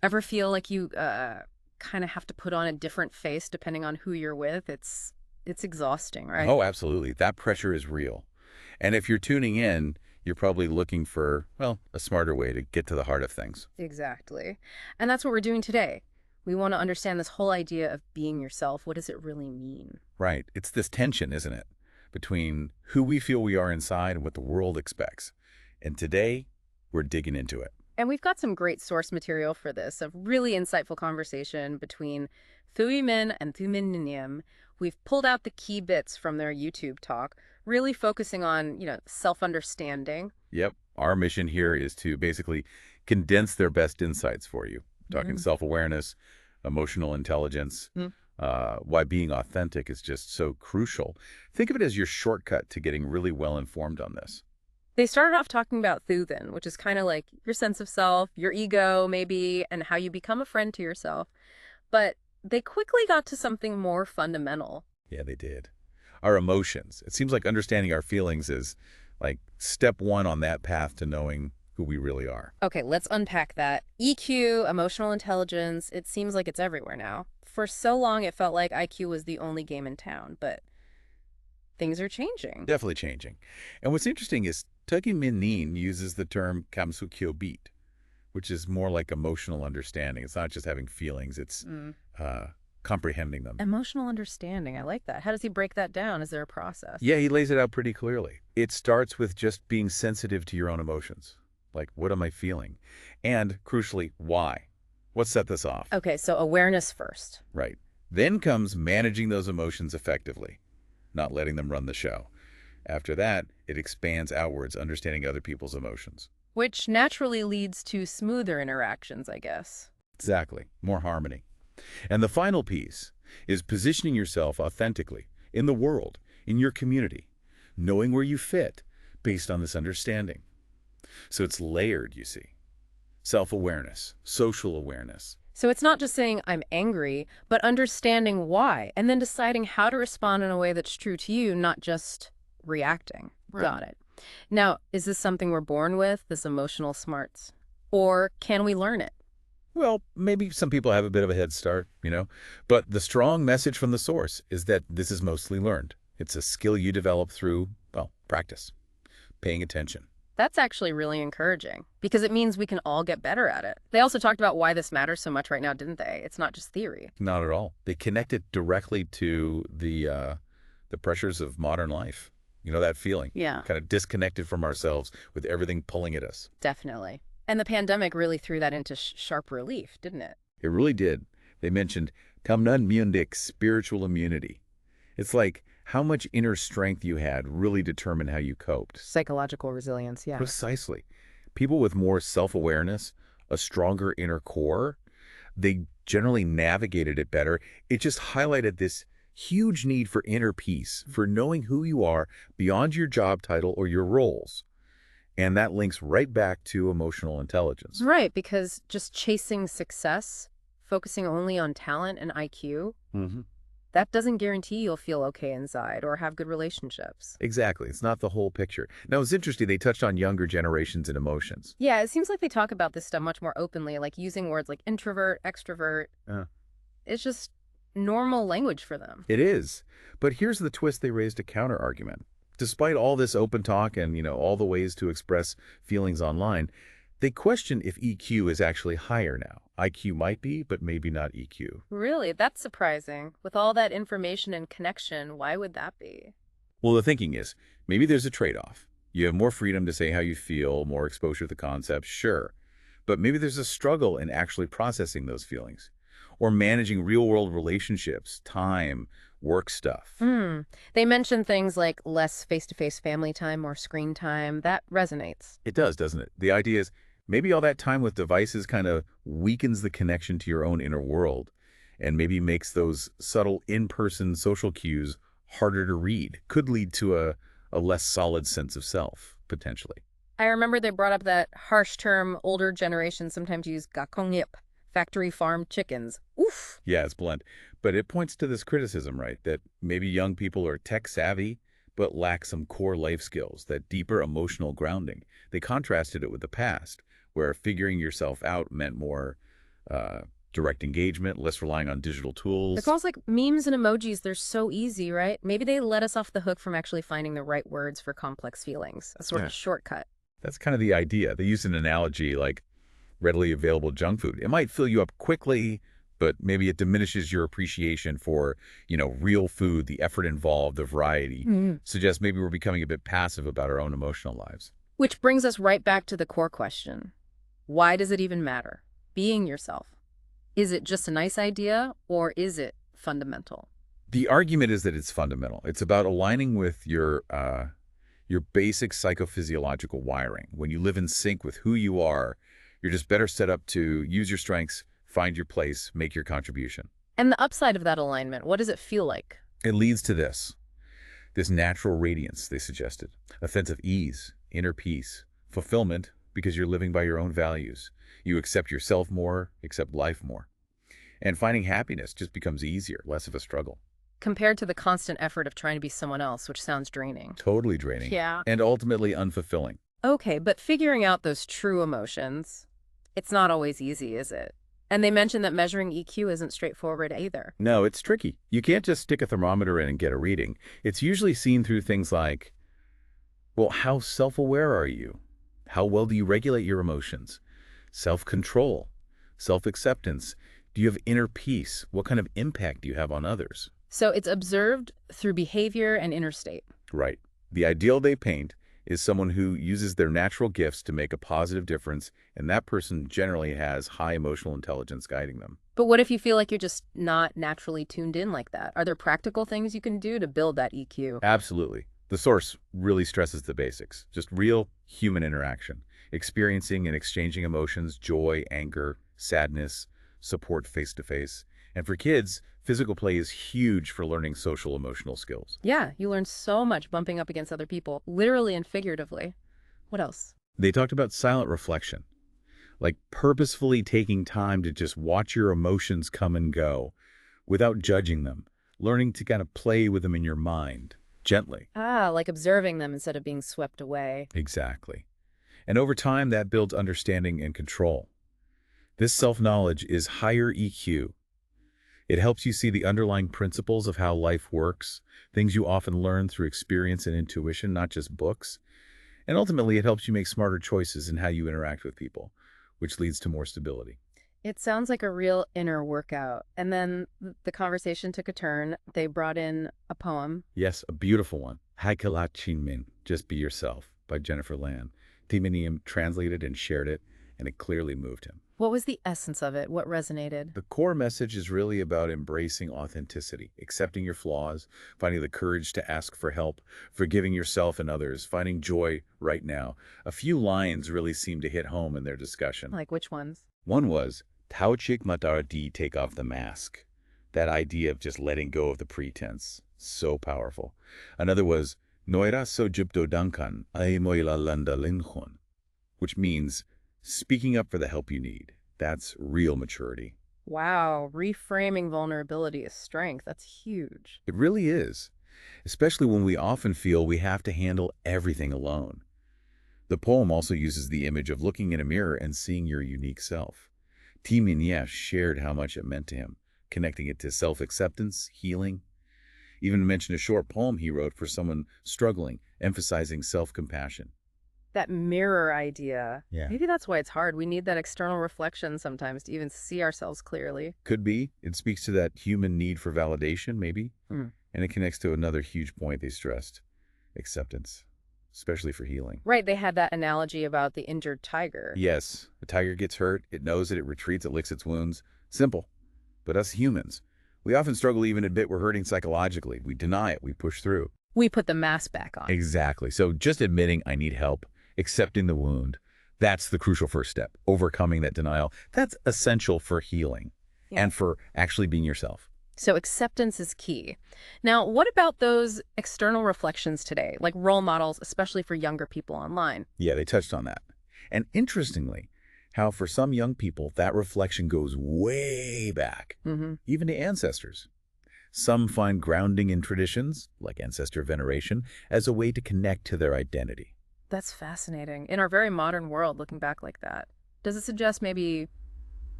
Ever feel like you kind of have to put on a different face depending on who you're with? It's exhausting, right? Oh, absolutely. That pressure is real. And if you're tuning in, you're probably looking for, well, a smarter way to get to the heart of things. Exactly. And that's what we're doing today. We want to understand this whole idea of being yourself. What does it really mean? Right. It's this tension, isn't it? Between who we feel we are inside and what the world expects. And today, we're digging into it. And we've got some great source material for this, a really insightful conversation between Thuy Min and Thuy Nim. We've pulled out the key bits from their YouTube talk, really focusing on, self-understanding. Yep. Our mission here is to basically condense their best insights for you. Talking Mhm. self-awareness, emotional intelligence, why being authentic is just so crucial. Think of it as your shortcut to getting really well informed on this. They started off talking about Thuthin, which is kind of like your sense of self, your ego, maybe, and how you become a friend to yourself. But they quickly got to something more fundamental. Yeah, they did. Our emotions. It seems like understanding our feelings is like step one on that path to knowing who we really are. Okay, let's unpack that. EQ, emotional intelligence, it seems like it's everywhere now. For so long, it felt like IQ was the only game in town, but things are changing. Definitely changing. And what's interesting is Tuggy Minin uses the term kamsukyo beat, which is more like emotional understanding. It's not just having feelings, it's Mm. uh, comprehending them. Emotional understanding, I like that. How does he break that down? Is there a process? Yeah, he lays it out pretty clearly. It starts with just being sensitive to your own emotions. Like, what am I feeling? And crucially, why? What set this off? Okay, so awareness first. Right. Then comes managing those emotions effectively, not letting them run the show. After that, it expands outwards, understanding other people's emotions. Which naturally leads to smoother interactions, I guess. Exactly. More harmony. And the final piece is positioning yourself authentically in the world, in your community, knowing where you fit based on this understanding. So it's layered, you see. Self-awareness, social awareness. So it's not just saying I'm angry, but understanding why, and then deciding how to respond in a way that's true to you, not just reacting. Right. Got it. Now, is this something we're born with, this emotional smarts? Or can we learn it? Well, maybe some people have a bit of a head start, but the strong message from the source is that this is mostly learned. It's a skill you develop through, well, practice, paying attention. That's actually really encouraging because it means we can all get better at it. They also talked about why this matters so much right now, didn't they? It's not just theory. Not at all. They connect it directly to the pressures of modern life. You know that feeling, Yeah, kind of disconnected from ourselves with everything pulling at us. definitely. And the pandemic really threw that into sharp relief, didn't it? It really did. They mentioned Kamnan Mundik, spiritual immunity. It's like how much inner strength you had really determined how you coped. Psychological resilience, yeah. Precisely. People with more self-awareness, a stronger inner core, they generally navigated it better. It just highlighted this huge need for inner peace, for knowing who you are beyond your job title or your roles. And that links right back to emotional intelligence. Right, because just chasing success, focusing only on talent and IQ, hmm that doesn't guarantee you'll feel okay inside or have good relationships. Exactly. It's not the whole picture. Now, it's interesting. They touched on younger generations and emotions. Yeah, it seems like they talk about this stuff much more openly, like using words like introvert, extrovert. Uh, It's just normal language for them. it is. But here's the twist. They raised a counter argument. Despite all this open talk and, all the ways to express feelings online, they question if EQ is actually higher now. IQ might be, but maybe not EQ. Really, that's surprising. With all that information and connection, why would that be? Well, the thinking is maybe there's a trade-off. You have more freedom to say how you feel, more exposure to the concepts, sure. But maybe there's a struggle in actually processing those feelings or managing real-world relationships, time, work stuff. Hmm. They mention things like less face-to-face family time, more screen time. That resonates. It does, doesn't it? The idea is maybe all that time with devices kind of weakens the connection to your own inner world and maybe makes those subtle in-person social cues harder to read. Could lead to a less solid sense of self, potentially. I remember they brought up that harsh term older generations sometimes use gakongyip, factory farm chickens. Oof. Yeah, it's blunt. But it points to this criticism, right? That maybe young people are tech savvy, but lack some core life skills, that deeper emotional grounding. They contrasted it with the past, where figuring yourself out meant more uh, direct engagement, less relying on digital It tools. calls like memes and emojis, they're so easy, right? Maybe they let us off the hook from actually finding the right words for complex feelings, a sort Yeah. of shortcut. That's kind of the idea. They use an analogy like readily available junk food. It might fill you up quickly, but maybe it diminishes your appreciation for, real food, the effort involved, the variety. Mm. Suggests maybe we're becoming a bit passive about our own emotional lives. Which brings us right back to the core question. Why does it even matter? Being yourself. Is it just a nice idea or is it fundamental? The argument is that it's fundamental. It's about aligning with your basic psychophysiological wiring. When you live in sync with who you are, you're just better set up to use your strengths, find your place, make your contribution. And the upside of that alignment, what does it feel like? It leads to this natural radiance, they suggested, a sense of ease, inner peace, fulfillment, because you're living by your own values. You accept yourself more, accept life more. And finding happiness just becomes easier, less of a struggle. Compared to the constant effort of trying to be someone else, which sounds draining. Totally draining. Yeah. And ultimately unfulfilling. Okay, but figuring out those true emotions, it's not always easy, is it? And they mentioned that measuring EQ isn't straightforward either. No, it's tricky. You can't just stick a thermometer in and get a reading. It's usually seen through things like, well, how self-aware are you? How well do you regulate your emotions? Self-control, self-acceptance. Do you have inner peace? What kind of impact do you have on others? So it's observed through behavior and inner state. Right. The ideal they paint is someone who uses their natural gifts to make a positive difference, and that person generally has high emotional intelligence guiding them. But what if you feel like you're just not naturally tuned in like that? Are there practical things you can do to build that EQ? Absolutely. The source really stresses the basics, just real human interaction, experiencing and exchanging emotions, joy, anger, sadness, support face-to-face. And for kids, physical play is huge for learning social emotional skills. Yeah, you learn so much bumping up against other people, literally and figuratively. What else? They talked about silent reflection, like purposefully taking time to just watch your emotions come and go without judging them, learning to kind of play with them in your mind, gently. Ah, like observing them instead of being swept away. Exactly. And over time, that builds understanding and control. This self-knowledge is higher EQ. It helps you see the underlying principles of how life works, things you often learn through experience and intuition, not just books. And ultimately, it helps you make smarter choices in how you interact with people, which leads to more stability. It sounds like a real inner workout. And then the conversation took a turn. They brought in a poem. Yes, a beautiful one. Haikalat Chinmin, Just Be Yourself, by Jennifer Land. Timinium translated and shared it, and it clearly moved him. What was the essence of it? What resonated? The core message is really about embracing authenticity, accepting your flaws, finding the courage to ask for help, forgiving yourself and others, finding joy right now. A few lines really seem to hit home in their discussion. Like which ones? One was, Tao Chik Matar Di, take off the mask. That idea of just letting go of the pretense. So powerful. Another was, Noira so jupto dankan, ay moila landa linhon, which means speaking up for the help you need. That's real maturity. Wow, reframing vulnerability as strength. That's huge. It really is, especially when we often feel we have to handle everything alone. The poem also uses the image of looking in a mirror and seeing your unique self. Timinyesh shared how much it meant to him, connecting it to self-acceptance, healing. Even mentioned a short poem he wrote for someone struggling, emphasizing self-compassion. That mirror idea. Yeah. Maybe that's why it's hard. We need that external reflection sometimes to even see ourselves clearly. Could be. It speaks to that human need for validation, maybe. Mm. And it connects to another huge point they stressed, acceptance, especially for healing. Right, they had that analogy about the injured tiger. Yes, a tiger gets hurt, it knows it, it retreats, it licks its wounds. Simple. But us humans, we often struggle even admit we're hurting psychologically. We deny it, we push through. We put the mask back on. Exactly. So just admitting I need help, accepting the wound, that's the crucial first step. Overcoming that denial, that's essential for healing and for actually being yourself. So acceptance is key. Now, what about those external reflections today, like role models, especially for younger people online? Yeah, they touched on that. And interestingly, how for some young people, that reflection goes way back, even to ancestors. Some find grounding in traditions, like ancestor veneration, as a way to connect to their identity. That's fascinating. In our very modern world, looking back like that, does it suggest maybe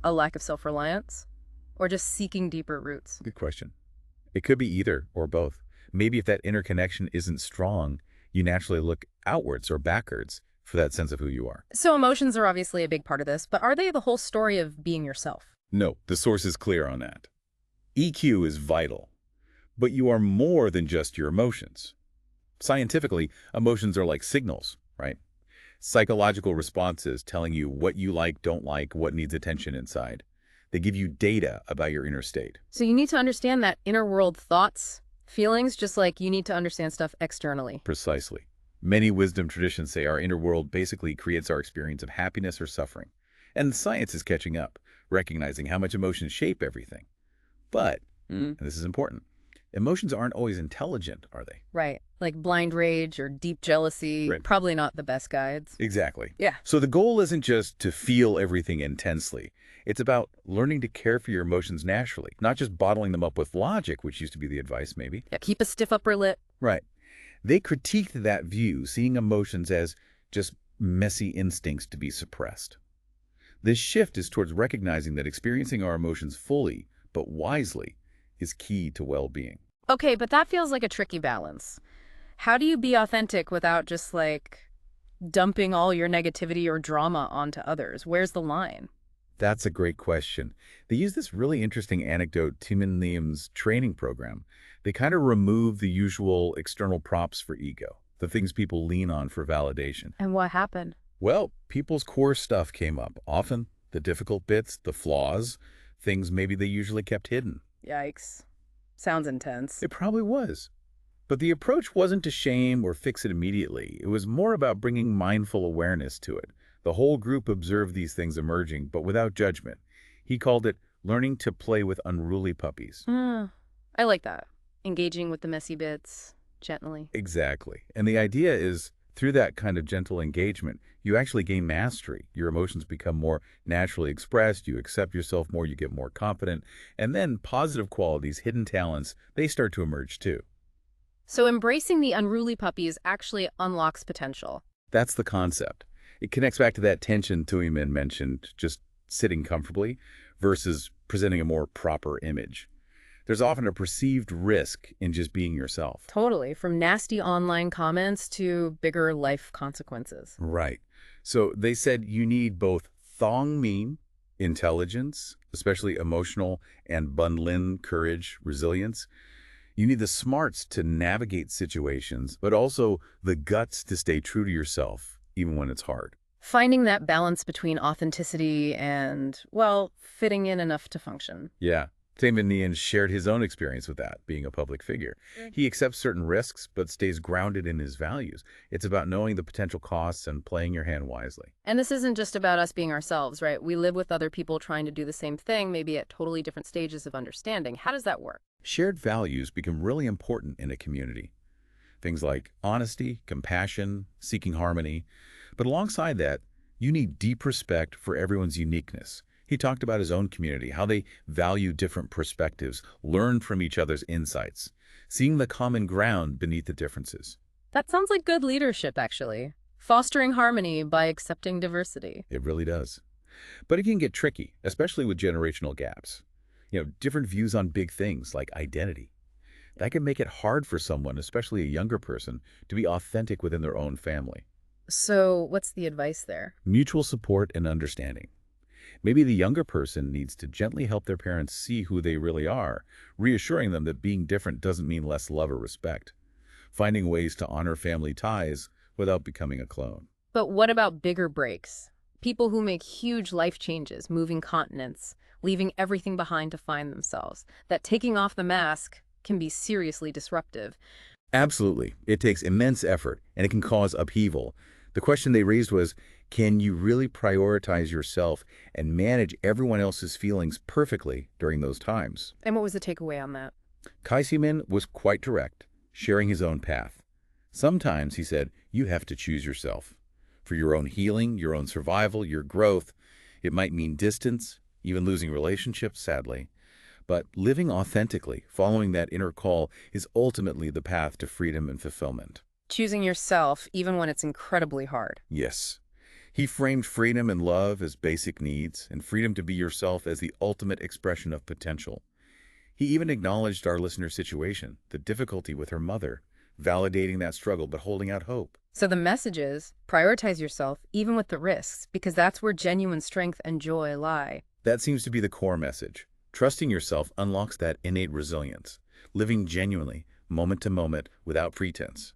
A lack of self-reliance? Or just seeking deeper roots? Good question. It could be either or both. Maybe if that inner connection isn't strong, you naturally look outwards or backwards for that sense of who you are. So emotions are obviously a big part of this, but are they the whole story of being yourself? No, the source is clear on that. EQ is vital, but you are more than just your emotions. Scientifically, emotions are like signals, right? Psychological responses telling you what you like, don't like, what needs attention inside. They give you data about your inner state. So you need to understand that inner world thoughts, feelings, just like you need to understand stuff externally. Precisely. Many wisdom traditions say our inner world basically creates our experience of happiness or suffering. And science is catching up, recognizing how much emotions shape everything. But, and this is important, emotions aren't always intelligent, are they? Right. Like blind rage or deep jealousy, Right. probably not the best guides. Exactly. Yeah. So the goal isn't just to feel everything intensely. It's about learning to care for your emotions naturally, not just bottling them up with logic, which used to be the advice maybe. Yeah, keep a stiff upper lip. Right. They critiqued that view, seeing emotions as just messy instincts to be suppressed. This shift is towards recognizing that experiencing our emotions fully, but wisely, is key to well-being. Okay, but that feels like a tricky balance. How do you be authentic without just like dumping all your negativity or drama onto others? Where's the line? That's a great question. They use this really interesting anecdote, Tim and Liam's training program. They kind of remove the usual external props for ego, the things people lean on for validation. And what happened? Well, people's core stuff came up, often the difficult bits, the flaws, things maybe they usually kept hidden. Yikes. Sounds intense. It probably was. But the approach wasn't to shame or fix it immediately. It was more about bringing mindful awareness to it. The whole group observed these things emerging, but without judgment. He called it learning to play with unruly puppies. I like that. Engaging with the messy bits gently. Exactly. And the idea is, through that kind of gentle engagement, you actually gain mastery. Your emotions become more naturally expressed, you accept yourself more, you get more confident, and then positive qualities, hidden talents, they start to emerge too. So embracing the unruly puppies actually unlocks potential. That's the concept. It connects back to that tension Tuiman mentioned, just sitting comfortably versus presenting a more proper image. There's often a perceived risk in just being yourself. Totally. From nasty online comments to bigger life consequences. Right. So they said you need both thongmin, intelligence, especially emotional, and bunlin, courage, resilience. You need the smarts to navigate situations, but also the guts to stay true to yourself, even when it's hard. Finding that balance between authenticity and, well, fitting in enough to function. Yeah. Taimanian shared his own experience with that, being a public figure. He accepts certain risks, but stays grounded in his values. It's about knowing the potential costs and playing your hand wisely. And this isn't just about us being ourselves, right? We live with other people trying to do the same thing, maybe at totally different stages of understanding. How does that work? Shared values become really important in a community. Things like honesty, compassion, seeking harmony. But alongside that, you need deep respect for everyone's uniqueness. He talked about his own community, how they value different perspectives, learn from each other's insights, seeing the common ground beneath the differences. That sounds like good leadership, actually. Fostering harmony by accepting diversity. It really does. But it can get tricky, especially with generational gaps. Different views on big things like identity. That can make it hard for someone, especially a younger person, to be authentic within their own family. So what's the advice there? Mutual support and understanding. Maybe the younger person needs to gently help their parents see who they really are, reassuring them that being different doesn't mean less love or respect. Finding ways to honor family ties without becoming a clone. But what about bigger breaks? People who make huge life changes, moving continents, leaving everything behind to find themselves. That taking off the mask can be seriously disruptive. Absolutely. It takes immense effort, and it can cause upheaval. The question they raised was, can you really prioritize yourself and manage everyone else's feelings perfectly during those times? And what was the takeaway on that? Kaisiman was quite direct, sharing his own path. Sometimes, he said, you have to choose yourself. For your own healing, your own survival, your growth, it might mean distance, even losing relationships, sadly. But living authentically, following that inner call, is ultimately the path to freedom and fulfillment. Choosing yourself, even when it's incredibly hard. Yes. He framed freedom and love as basic needs, and freedom to be yourself as the ultimate expression of potential. He even acknowledged our listener's situation, the difficulty with her mother, validating that struggle but holding out hope. So the message is prioritize yourself, even with the risks, because that's where genuine strength and joy lie. That seems to be the core message. Trusting yourself unlocks that innate resilience, living genuinely, moment to moment, without pretense.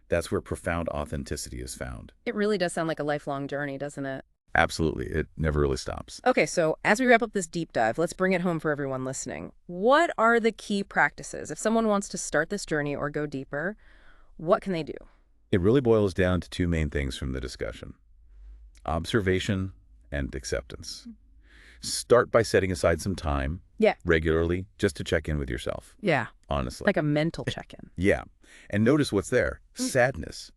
That's where profound authenticity is found. It really does sound like a lifelong journey, doesn't it? Absolutely. It never really stops. Okay, so as we wrap up this deep dive, let's bring it home for everyone listening. What are the key practices? If someone wants to start this journey or go deeper, what can they do? It really boils down to two main things from the discussion: observation and acceptance. Start by setting aside some time Yeah. regularly just to check in with yourself, Yeah. honestly. Like a mental check-in. Yeah. And notice what's there. Sadness,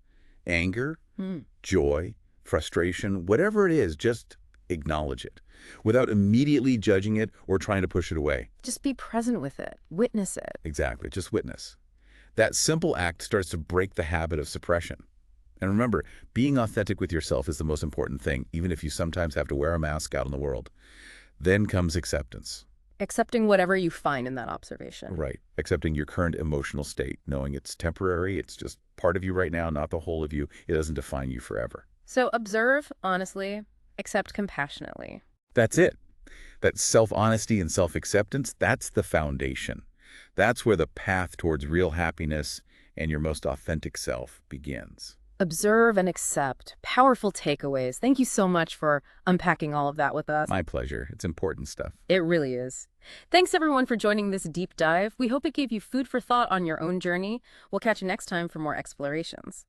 anger, Mm. joy, frustration, whatever it is, just acknowledge it without immediately judging it or trying to push it away. Just be present with it. Witness it. Exactly. Just witness. That simple act starts to break the habit of suppression. And remember, being authentic with yourself is the most important thing, even if you sometimes have to wear a mask out in the world. Then comes acceptance. Accepting whatever you find in that observation. Right. Accepting your current emotional state, knowing it's temporary, it's just part of you right now, not the whole of you. It doesn't define you forever. So observe honestly, accept compassionately. That's it. That self-honesty and self-acceptance, that's the foundation. That's where the path towards real happiness and your most authentic self begins. Observe and accept. Powerful takeaways. Thank you so much for unpacking all of that with us. My pleasure. It's important stuff. It really is. Thanks everyone for joining this deep dive. We hope it gave you food for thought on your own journey. We'll catch you next time for more explorations.